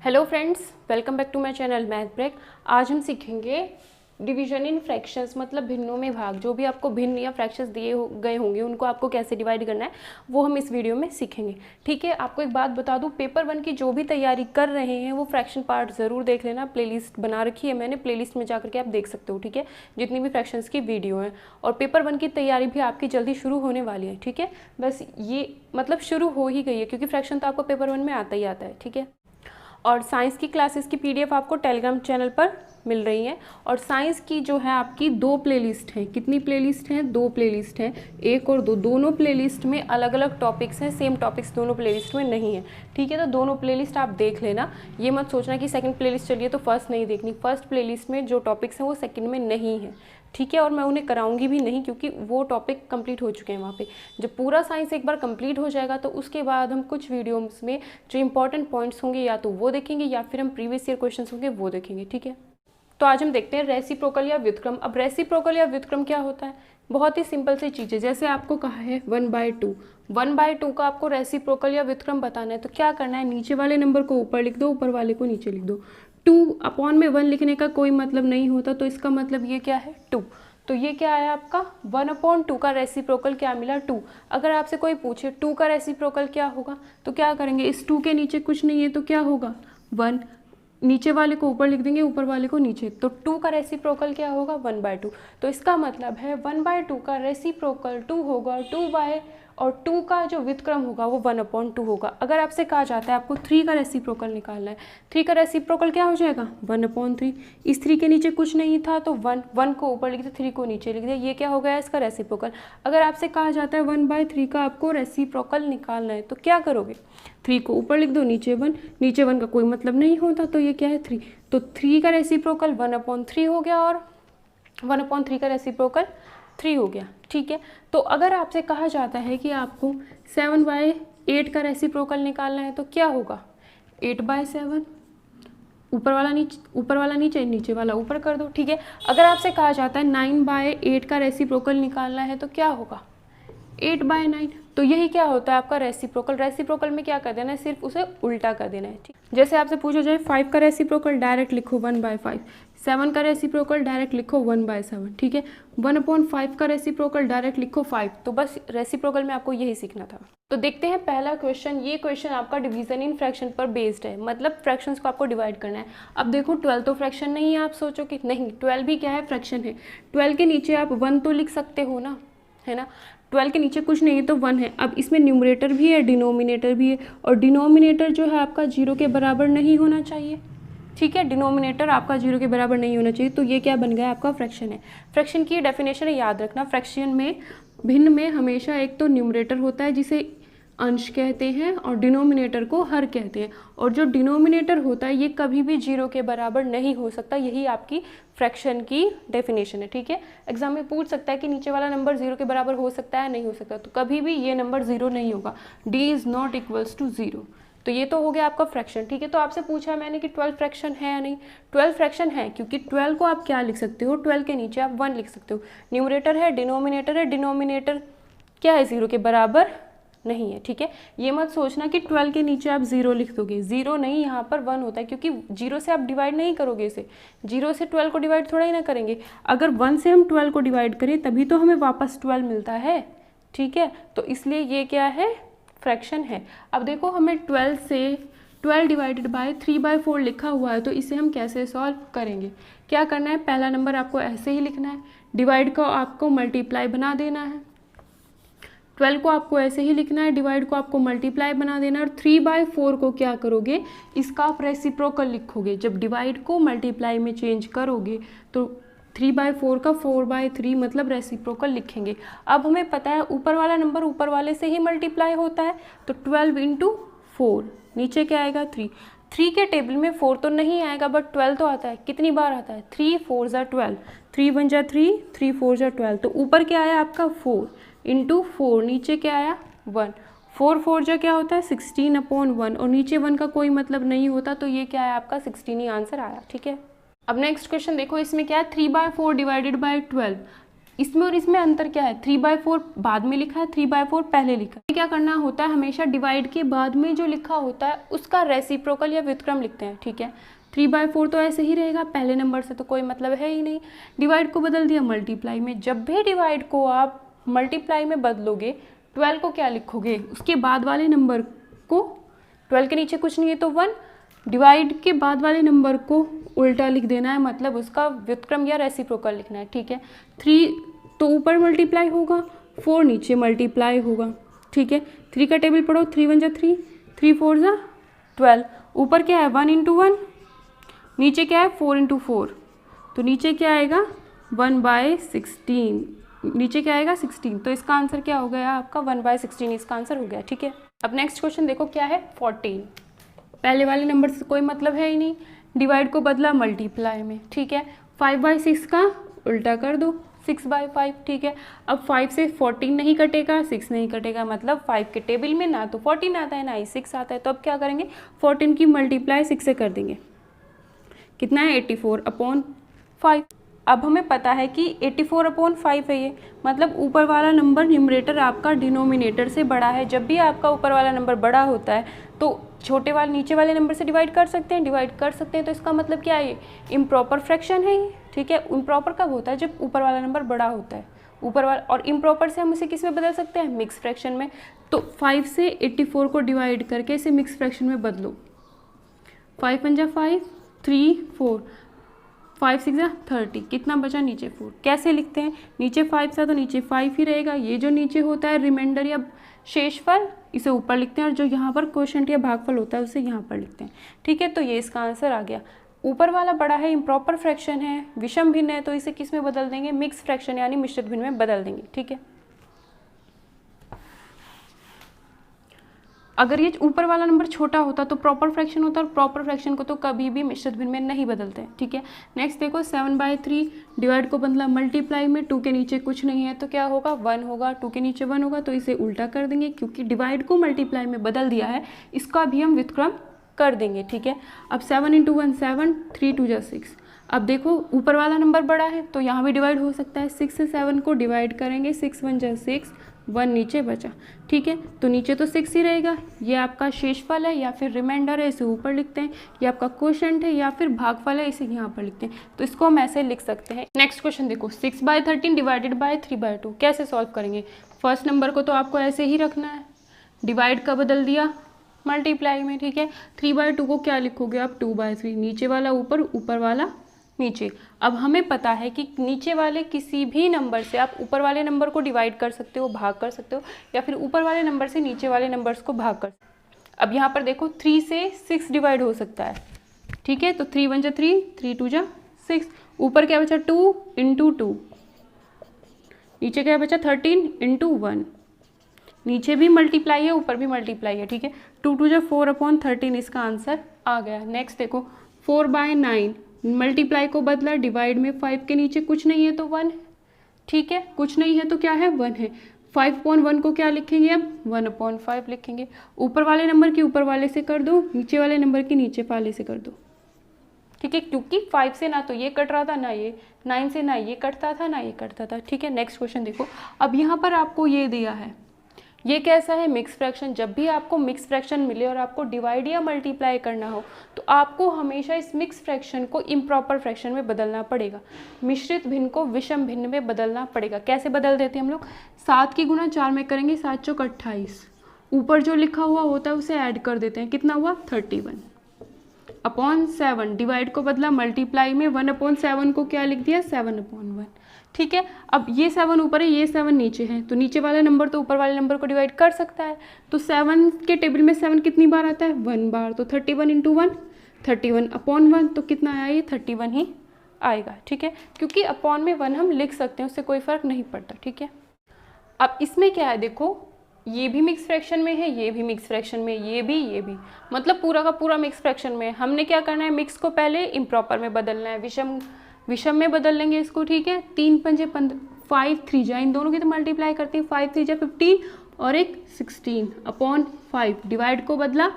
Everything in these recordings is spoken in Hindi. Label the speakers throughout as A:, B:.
A: Hello friends, welcome back to my channel math break. आज हम सीखेंगे डिवीजन इन फ्रैक्शंस, मतलब भिन्नों में भाग। जो भी आपको भिन्न या फ्रैक्शंस दिए गए होंगे उनको आपको कैसे डिवाइड करना है वो हम इस वीडियो में सीखेंगे। ठीक है, आपको एक बात बता दूं, पेपर 1 की जो भी तैयारी कर रहे हैं वो फ्रैक्शन पार्ट ज़रूर देख लेना। प्लेलिस्ट बना रखी है मैंने, प्लेलिस्ट में जाकर के आप देख सकते हो। ठीक है, जितनी भी फ्रैक्शंस की वीडियो है, और पेपर 1 की तैयारी भी आपकी जल्दी शुरू होने वाली है। ठीक है, बस ये मतलब शुरू हो ही गई है, क्योंकि फ्रैक्शन तो आपको पेपर 1 में आता ही आता है। ठीक है, और साइंस की क्लासेस की पीडीएफ आपको टेलीग्राम चैनल पर मिल रही है। और साइंस की जो है आपकी 2 प्लेलिस्ट हैं। कितनी प्लेलिस्ट हैं? 2 प्लेलिस्ट हैं, 1 और 2। दोनों प्लेलिस्ट में अलग अलग टॉपिक्स हैं, सेम टॉपिक्स दोनों प्लेलिस्ट में नहीं है। ठीक है, तो दोनों प्लेलिस्ट आप देख लेना। ये मत सोचना कि सेकंड प्लेलिस्ट चलिए तो फर्स्ट नहीं देखनी। फर्स्ट प्लेलिस्ट में जो टॉपिक्स हैं वो सेकंड में नहीं है। ठीक है, और मैं उन्हें कराऊंगी भी नहीं, क्योंकि वो टॉपिक कंप्लीट हो चुके हैं वहाँ पे। जब पूरा साइंस एक बार कंप्लीट हो जाएगा तो उसके बाद हम कुछ वीडियोस में जो इंपॉर्टेंट पॉइंट्स होंगे या तो वो देखेंगे या फिर हम प्रीवियस ईयर क्वेश्चंस होंगे वो देखेंगे। ठीक है, तो आज हम देखते हैं रेसिप्रोकल या व्युत्क्रम। अब रेसिप्रोकल या व्युत्क्रम क्या होता है? बहुत ही सिंपल सी चीज़ है। जैसे आपको कहा है 1/2, 1/2 का आपको रेसिप्रोकल या व्युत्क्रम बताना है, तो क्या करना है? नीचे वाले नंबर को ऊपर लिख दो, ऊपर वाले को नीचे लिख दो। 2/1 लिखने का कोई मतलब नहीं होता, तो इसका मतलब ये क्या है? 2। तो ये क्या आया आपका? 1/2 का रेसिप्रोकल क्या मिला? 2। अगर आपसे कोई पूछे 2 का रेसिप्रोकल क्या होगा, तो क्या करेंगे? इस 2 के नीचे कुछ नहीं है तो क्या होगा? 1। नीचे वाले को ऊपर लिख देंगे, ऊपर वाले को नीचे, तो 2 का रेसिप्रोकल क्या होगा? 1/2। तो इसका मतलब है 1/2 का रेसिप्रोकल 2 होगा, 2 का जो व्युत्क्रम होगा वो 1/2 होगा। अगर आपसे कहा जाता है आपको 3 का रेसिप्रोकल निकालना है, 3 का रेसिप्रोकल क्या हो जाएगा? 1/3। इस 3 के नीचे कुछ नहीं था तो 1 को ऊपर लिख दिया, 3 को नीचे लिख दिया, ये क्या हो गया? इसका रेसिप्रोकल। अगर आपसे कहा जाता है 1/3 का आपको रेसिप्रोकल निकालना है, तो क्या करोगे? 3 को ऊपर लिख दो, नीचे 1, नीचे 1 का कोई मतलब नहीं होता, तो ये क्या है? 3। तो 3 का रेसिप्रोकल 1/3 हो गया, और 1/3 का रेसिप्रोकल 3 हो गया। ठीक है, तो अगर आपसे कहा जाता है कि आपको 7/8 का रेसिप्रोकल निकालना है, तो क्या होगा? 8/7, ऊपर वाला नीचे, नीचे वाला ऊपर कर दो। ठीक है, अगर आपसे कहा जाता है 9/8 का रेसिप्रोकल निकालना है, तो क्या होगा? 8/9। तो यही क्या होता है आपका रेसिप्रोकल। रेसिप्रोकल में क्या कर देना है? सिर्फ उसे उल्टा कर देना है। ठीक, जैसे आपसे पूछा जाए 5 का रेसिप्रोकल, डायरेक्ट लिखो 1/5। 7 का रेसिप्रोकल डायरेक्ट लिखो 1/7। ठीक है, 1/5 का रेसिप्रोकल डायरेक्ट लिखो 5। तो बस रेसिप्रोकल में आपको यही सीखना था। तो देखते हैं पहला क्वेश्चन। ये क्वेश्चन आपका डिवीजन इन फ्रैक्शन पर बेस्ड है, मतलब फ्रैक्शंस को आपको डिवाइड करना है। अब देखो 12 तो फ्रैक्शन नहीं है, आप सोचो कि नहीं 12 भी क्या है? फ्रैक्शन है। 12 के नीचे आप 1 तो लिख सकते हो ना, है ना? 12 के नीचे कुछ नहीं है तो 1 है। अब इसमें न्यूमरेटर भी है, डिनोमिनेटर भी है, और डिनोमिनेटर जो है आपका 0 के बराबर नहीं होना चाहिए। ठीक है, डिनोमिनेटर आपका 0 के बराबर नहीं होना चाहिए, तो ये क्या बन गया? आपका फ्रैक्शन है। फ्रैक्शन की डेफिनेशन है, याद रखना। फ्रैक्शन में, भिन्न में हमेशा एक तो न्यूमरेटर होता है जिसे अंश कहते हैं, और डिनोमिनेटर को हर कहते हैं। और जो डिनोमिनेटर होता है ये कभी भी 0 के बराबर नहीं हो सकता। यही आपकी फ्रैक्शन की डेफिनेशन है। ठीक है, एग्जाम में पूछ सकता है कि नीचे वाला नंबर 0 के बराबर हो सकता है? नहीं हो सकता। तो कभी भी ये नंबर 0 नहीं होगा। d is not equals to 0। तो ये तो हो गया आपका फ्रैक्शन। ठीक है, तो आपसे पूछा मैंने कि 12 फ्रैक्शन है या नहीं? 12 फ्रैक्शन है, क्योंकि 12 को आप क्या लिख सकते हो? 12 के नीचे आप 1 लिख सकते हो। न्यूमरेटर है, डिनोमिनेटर है, डिनोमिनेटर क्या है? 0 के बराबर नहीं है। ठीक है, ये मत सोचना कि 12 के नीचे आप 0 लिख दोगे। 0 नहीं, यहाँ पर 1 होता है, क्योंकि 0 से आप डिवाइड नहीं करोगे इसे। 0 से 12 को डिवाइड थोड़ा ही ना करेंगे। अगर 1 से हम 12 को डिवाइड करें तभी तो हमें वापस 12 मिलता है। ठीक है, तो इसलिए ये क्या है? फ्रैक्शन है। अब देखो हमें 12 से 12 डिवाइडेड बाय 3/4 लिखा हुआ है, तो इसे हम कैसे सॉल्व करेंगे? क्या करना है? पहला नंबर आपको ऐसे ही लिखना है, डिवाइड को आपको मल्टीप्लाई बना देना है। 12 को आपको ऐसे ही लिखना है, डिवाइड को आपको मल्टीप्लाई बना देना है, और 3/4 को क्या करोगे? इसका आप रेसिप्रोकल लिखोगे। जब डिवाइड को मल्टीप्लाई में चेंज करोगे तो 3/4 का 4/3 मतलब रेसिप्रोकल लिखेंगे। अब हमें पता है ऊपर वाला नंबर ऊपर वाले से ही मल्टीप्लाई होता है, तो 12 × 4, नीचे क्या आएगा? 3। 3 के टेबल में 4 तो नहीं आएगा, बट 12 तो आता है। कितनी बार आता है? 3 4 = 12, 3 1 = 3, 3 4 = 12। तो ऊपर क्या आया आपका? 4 × 4, नीचे क्या आया? 1। 4 4 जा क्या होता है? 16/1, और नीचे 1 का कोई मतलब नहीं होता, तो ये क्या है आपका? 16 ही आंसर आया। ठीक है, अब नेक्स्ट क्वेश्चन देखो, इसमें क्या है? 3/4 डिवाइडेड बाय 12। इसमें और इसमें अंतर क्या है, 3/4 बाद में लिखा है, 3/4 पहले लिखा है। क्या करना होता है, हमेशा डिवाइड के बाद में जो लिखा होता है उसका रेसिप्रोकल या व्युत्क्रम लिखते हैं, ठीक है। 3/4 तो ऐसे ही रहेगा, पहले नंबर से तो कोई मतलब है ही नहीं। डिवाइड को बदल दिया मल्टीप्लाई में। जब भी डिवाइड को आप मल्टीप्लाई में बदलोगे, 12 को क्या लिखोगे, उसके बाद वाले नंबर को, 12 के नीचे कुछ नहीं है तो 1, डिवाइड के बाद वाले नंबर को उल्टा लिख देना है, मतलब उसका व्युत्क्रम या रेसिप्रोकल लिखना है, ठीक है। 3 तो ऊपर मल्टीप्लाई होगा, 4 नीचे मल्टीप्लाई होगा, ठीक है। 3 का टेबल पढ़ो, 3 1 जा 3, 3 4 जा 12, ऊपर क्या है 1 × 1, नीचे क्या है 4 × 4, तो नीचे क्या आएगा 1/16, नीचे क्या आएगा 16, तो इसका आंसर क्या हो गया आपका 1/16, इसका आंसर हो गया, ठीक है। अब नेक्स्ट क्वेश्चन देखो क्या है 14, पहले वाले नंबर से कोई मतलब है ही नहीं, डिवाइड को बदला मल्टीप्लाई में, ठीक है। 5/6 का उल्टा कर दो, 6/5, ठीक है। अब 5 से 14 नहीं कटेगा, 6 नहीं कटेगा, मतलब 5 के टेबल में ना तो 14 आता है ना ही 6 आता है, तो अब क्या करेंगे 14 की मल्टीप्लाई 6 से कर देंगे, कितना है 84/5। अब हमें पता है कि 84/5 है ये, मतलब ऊपर वाला नंबर न्यूमरेटर आपका डिनोमिनेटर से बड़ा है। जब भी आपका ऊपर वाला नंबर बड़ा होता है तो छोटे वाले नीचे वाले नंबर से डिवाइड कर सकते हैं, तो इसका मतलब क्या है, ये इम्प्रॉपर फ्रैक्शन है ये, ठीक है। इम्प्रॉपर कब होता है, जब ऊपर वाला नंबर बड़ा होता है, ऊपर वाला, और इम्प्रॉपर से हम इसे किस में बदल सकते हैं, मिक्स फ्रैक्शन में। तो 5 से 84 को डिवाइड करके इसे मिक्स फ्रैक्शन में बदलो, 5 1 जा 5, 3 4, 5 6 जा 30, कितना बचा नीचे 4, कैसे लिखते हैं, नीचे 5 था तो नीचे 5 ही रहेगा, ये जो नीचे होता है रिमाइंडर या शेषफल इसे ऊपर लिखते हैं, और जो यहाँ पर क्वोशंट या भागफल होता है उसे यहाँ पर लिखते हैं, ठीक है। तो ये इसका आंसर आ गया। ऊपर वाला बड़ा है, इम्प्रॉपर फ्रैक्शन है, विषम भिन्न है, तो इसे किस में बदल देंगे, मिक्स फ्रैक्शन यानी मिश्रित भिन्न में बदल देंगे, ठीक है। अगर ये ऊपर वाला नंबर छोटा होता तो प्रॉपर फ्रैक्शन होता, और प्रॉपर फ्रैक्शन को तो कभी भी मिश्रित भिन्न में नहीं बदलते हैं, ठीक है। नेक्स्ट देखो 7/3, डिवाइड को बदला मल्टीप्लाई में, 2 के नीचे कुछ नहीं है तो क्या होगा 1 होगा, 2 के नीचे 1 होगा, तो इसे उल्टा कर देंगे, क्योंकि डिवाइड को मल्टीप्लाई में बदल दिया है, इसका भी हम व्युत्क्रम कर देंगे, ठीक है। अब 7 × 1 7, 3 2 जा 6। अब देखो ऊपर वाला नंबर बड़ा है तो यहाँ भी डिवाइड हो सकता है, 6 से 7 को डिवाइड करेंगे, 6 1 जा 6, 1 नीचे बचा, ठीक है। तो नीचे तो 6 ही रहेगा, ये आपका शेषफल है या फिर रिमाइंडर है, इसे ऊपर लिखते हैं, ये आपका क्वोशंट है या फिर भागफल है, इसे यहाँ पर लिखते हैं, तो इसको हम ऐसे लिख सकते हैं। नेक्स्ट क्वेश्चन देखो 6/13 डिवाइडेड बाय 3/2, कैसे सॉल्व करेंगे। फर्स्ट नंबर को तो आपको ऐसे ही रखना है, डिवाइड का बदल दिया मल्टीप्लाई में, ठीक है। 3/2 को क्या लिखोगे आप 2/3, नीचे वाला ऊपर, ऊपर वाला नीचे। अब हमें पता है कि नीचे वाले किसी भी नंबर से आप ऊपर वाले नंबर को डिवाइड कर सकते हो, भाग कर सकते हो, या फिर ऊपर वाले नंबर से नीचे वाले नंबर्स को भाग कर। अब यहाँ पर देखो 3 से 6 डिवाइड हो सकता है, ठीक है। तो 3 1 जा 3, 3 2 जा 6, ऊपर क्या बचा 2 × 2, नीचे क्या बचा 13 × 1, नीचे भी मल्टीप्लाई है ऊपर भी मल्टीप्लाई है, ठीक है। 2 2 जा 4/13, इसका आंसर आ गया। नेक्स्ट देखो 4/9, मल्टीप्लाई को बदला, डिवाइड में 5 के नीचे कुछ नहीं है तो 1, ठीक है, कुछ नहीं है तो क्या है 1 है। 5/1 को क्या लिखेंगे अब 1/5 लिखेंगे, ऊपर वाले नंबर की ऊपर वाले से कर दो, नीचे वाले नंबर की नीचे वाले से कर दो, ठीक है, क्योंकि 5 से ना तो ये कट रहा था ना ये, 9 से ना ये कटता था ना ये कटता था, ठीक है। नेक्स्ट क्वेश्चन देखो, अब यहाँ पर आपको ये दिया है, ये कैसा है मिक्स फ्रैक्शन। जब भी आपको मिक्स फ्रैक्शन मिले और आपको डिवाइड या मल्टीप्लाई करना हो तो आपको हमेशा इस मिक्स फ्रैक्शन को इम्प्रॉपर फ्रैक्शन में बदलना पड़ेगा, मिश्रित भिन्न को विषम भिन्न में बदलना पड़ेगा। कैसे बदल देते हैं हम लोग, 7 की गुणा 4 में करेंगे, 7 चौक 28, ऊपर जो लिखा हुआ होता है उसे ऐड कर देते हैं, कितना हुआ 31/7, डिवाइड को बदला मल्टीप्लाई में, 1/7 को क्या लिख दिया 7/1, ठीक है। अब ये 7 ऊपर है, ये 7 नीचे है, तो नीचे वाला नंबर तो ऊपर वाले नंबर को डिवाइड कर सकता है, तो 7 के टेबल में 7 कितनी बार आता है 1 बार, तो 31 × 1 31/1, तो कितना आया ये 31 ही आएगा, ठीक है, क्योंकि अपॉन में 1 हम लिख सकते हैं, उससे कोई फर्क नहीं पड़ता, ठीक है। अब इसमें क्या है देखो, ये भी मिक्स फ्रैक्शन में है, ये भी मिक्स फ्रैक्शन में, ये भी, मतलब पूरा का पूरा मिक्स फ्रैक्शन में। हमने क्या करना है, मिक्स को पहले इम्प्रॉपर में बदलना है, विषम में बदल लेंगे इसको, ठीक है। 3 5 15, 5 3 जा, इन दोनों की तो मल्टीप्लाई करते हैं, 5 3 जा 15 और एक 16/5, डिवाइड को बदला,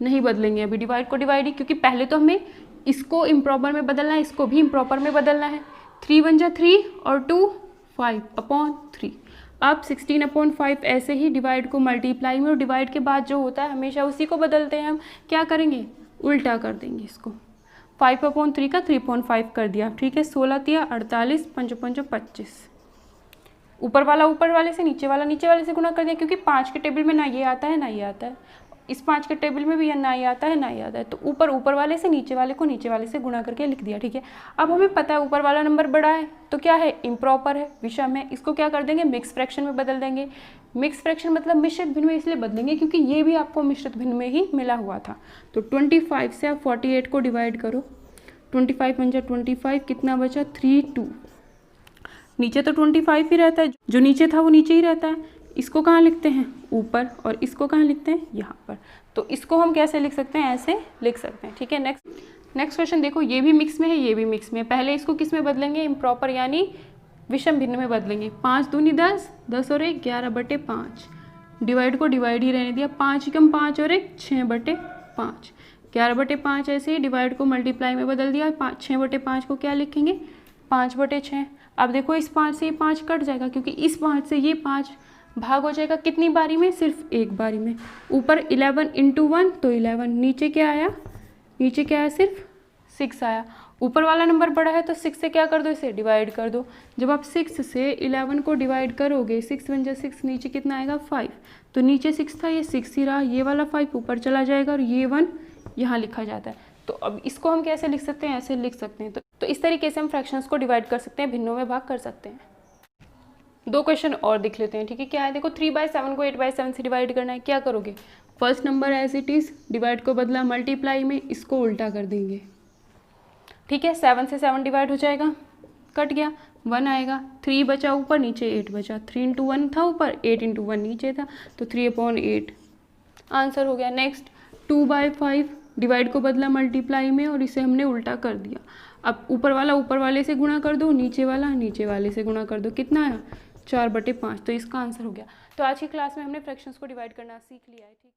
A: नहीं बदलेंगे अभी डिवाइड को डिवाइड ही, क्योंकि पहले तो हमें इसको इम्प्रॉपर में बदलना है, इसको भी इम्प्रॉपर में बदलना है। 3 1 जा 3 और 2 5/3। अब 16/5 ऐसे ही डिवाइड को मल्टीप्लाई में और डिवाइड के बाद जो होता है हमेशा उसी को बदलते हैं हम, क्या करेंगे उल्टा कर देंगे इसको। 5/3 का 3.5 कर दिया, ठीक है। 16 तिया 48, 5 5 25। ऊपर वाला ऊपर वाले से, नीचे वाला नीचे वाले से गुना कर दिया, क्योंकि 5 के टेबल में ना ये आता है ना ये आता है, इस 5 के टेबल में भी ना ये आता है ना ये आता है, तो ऊपर ऊपर वाले से नीचे वाले को नीचे वाले से गुना करके लिख दिया, ठीक है। अब हमें पता है ऊपर वाला नंबर बड़ा है तो क्या है इम्प्रॉपर है, विषम है, इसको क्या कर देंगे मिक्स फ्रैक्शन में बदल देंगे। मिक्स फ्रैक्शन मतलब मिश्रित भिन्न में इसलिए बदलेंगे क्योंकि ये भी आपको मिश्रित भिन्न में ही मिला हुआ था। तो 25 से आप 48 को डिवाइड करो, 25 पंजा 25, कितना बचा 3 2। नीचे तो 25 ही रहता है, जो नीचे था वो नीचे ही रहता है। इसको कहाँ लिखते हैं ऊपर और इसको कहाँ लिखते हैं यहाँ पर। तो इसको हम कैसे लिख सकते हैं, ऐसे लिख सकते हैं, ठीक है। नेक्स्ट क्वेश्चन देखो, ये भी मिक्स में है ये भी मिक्स में है। पहले इसको किस में बदलेंगे इम्प्रॉपर यानी विषम भिन्न में बदलेंगे। 5 दूनी 10, 10 और 1 11/5। डिवाइड को डिवाइड ही रहने दिया, 5 कम 5 और 1 6/5। 11/5 ऐसे ही डिवाइड को मल्टीप्लाई में बदल दिया, 6/5 को क्या लिखेंगे 5/6। अब देखो इस 5 से ये 5 कट जाएगा क्योंकि इस 5 से ये 5 भाग हो जाएगा कितनी बारी में, सिर्फ एक बारी में। ऊपर 11 × 1 तो 11, नीचे क्या आया, नीचे क्या आया सिर्फ 6 आया। ऊपर वाला नंबर बड़ा है तो 6 से क्या कर दो, इसे डिवाइड कर दो। जब आप 6 से 11 को डिवाइड करोगे 6 × 6 नीचे कितना आएगा 5, तो नीचे 6 था ये 6 ही रहा, ये वाला 5 ऊपर चला जाएगा और ये 1 यहाँ लिखा जाता है। तो अब इसको हम कैसे लिख सकते हैं, ऐसे लिख सकते हैं। तो इस तरीके से हम फ्रैक्शंस को डिवाइड कर सकते हैं, भिन्नों में भाग कर सकते हैं। 2 क्वेश्चन और देख लेते हैं, ठीक है। क्या है देखो 3/7 को 8/7 से डिवाइड करना है, क्या करोगे first number as it is, divide को बदला मल्टीप्लाई में, इसको उल्टा कर देंगे, ठीक है। 7 से 7 डिवाइड हो जाएगा, कट गया 1 आएगा, 3 बचा ऊपर, नीचे 8 बचा, 3 × 1 था ऊपर, 8 × 1 नीचे था, तो 3/8 आंसर हो गया। नेक्स्ट 2/5 डिवाइड को बदला मल्टीप्लाई में और इसे हमने उल्टा कर दिया। अब ऊपर वाला ऊपर वाले से गुणा कर दो, नीचे वाला नीचे वाले से गुणा कर दो, कितना आया 4/5, तो इसका आंसर हो गया। तो आज की क्लास में हमने फ्रैक्शंस को डिवाइड करना सीख लिया है, ठीक है।